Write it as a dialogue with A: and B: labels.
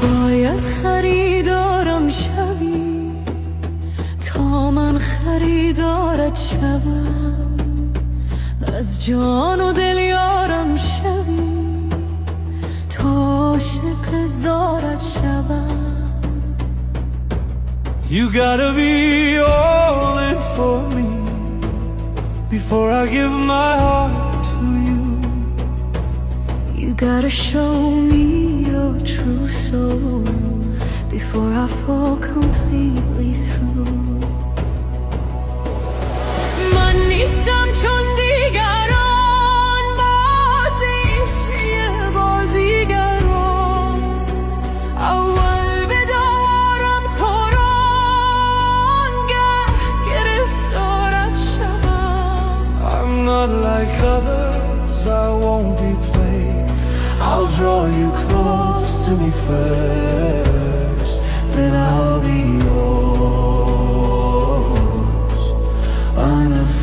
A: باید خریدارم شوی تا من خریدارت شوم، از جان و دل یارم شوی تا عاشق زارت شوم.
B: You gotta be all in for me before I give my heart to you.
A: You gotta show me your true soul before I fall completely through. من نیستم چون دیگران، بازیچه بازیگران. اول بدارم تو را، آنگه گرفتارت شوم.
B: I'm not like others, I won't be played. I'll draw you close to me first, then I'll be yours, unafraid.